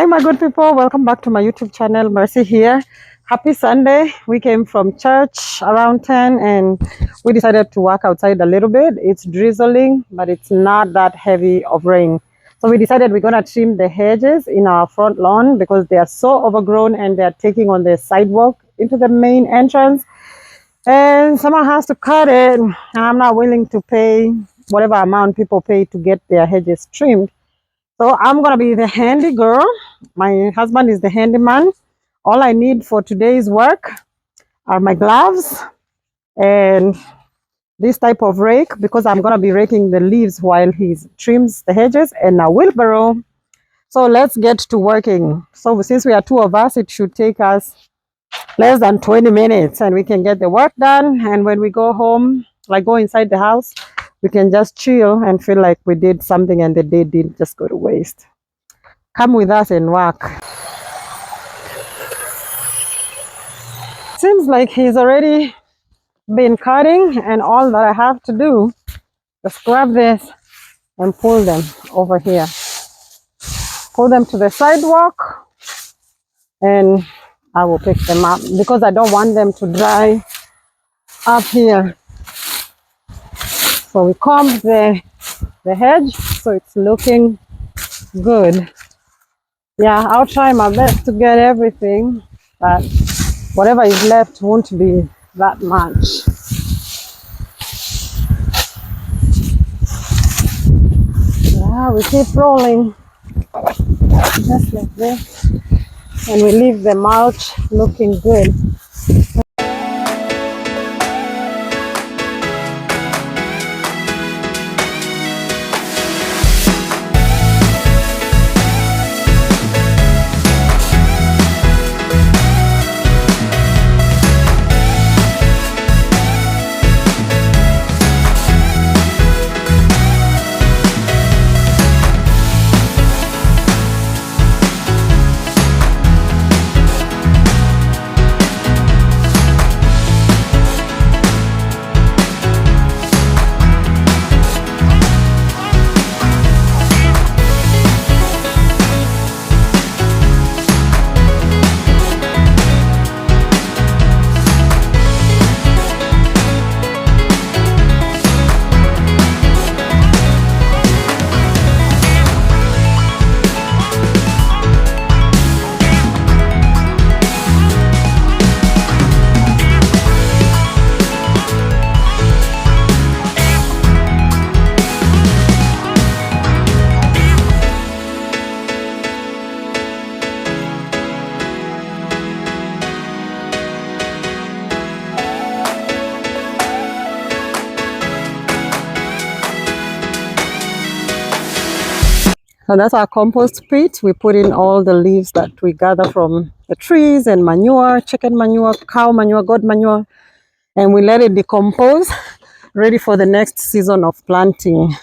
my good people, welcome back to my YouTube channel. Mercy here. Happy Sunday. We came from church around 10 and we decided to walk outside a little bit. It's drizzling, but it's not that heavy of rain. So we decided we're going to trim the hedges in our front lawn because they are so overgrown and they're taking on the sidewalk into the main entrance. And someone has to cut it, and I'm not willing to pay whatever amount people pay to get their hedges trimmed. So I'm going to be the handy girl. My husband is the handyman. All I need for today's work are my gloves and this type of rake because I'm going to be raking the leaves while he trims the hedges, and a wheelbarrow. So let's get to working. So since we are two of us, it should take us less than 20 minutes and we can get the work done. And when we go home, like go inside the house, we can just chill and feel like we did something and the day didn't just go to waste. Come with us and work. Seems like he's already been cutting, and all that I have to do is grab this and pull them over here. Pull them to the sidewalk and I will pick them up because I don't want them to dry up here. So we combed the hedge, so it's looking good. Yeah, I'll try my best to get everything, but whatever is left won't be that much. Yeah, we keep rolling just like this, and we leave the mulch looking good. So that's our compost pit. We put in all the leaves that we gather from the trees and manure, chicken manure, cow manure, goat manure, and we let it decompose, ready for the next season of planting.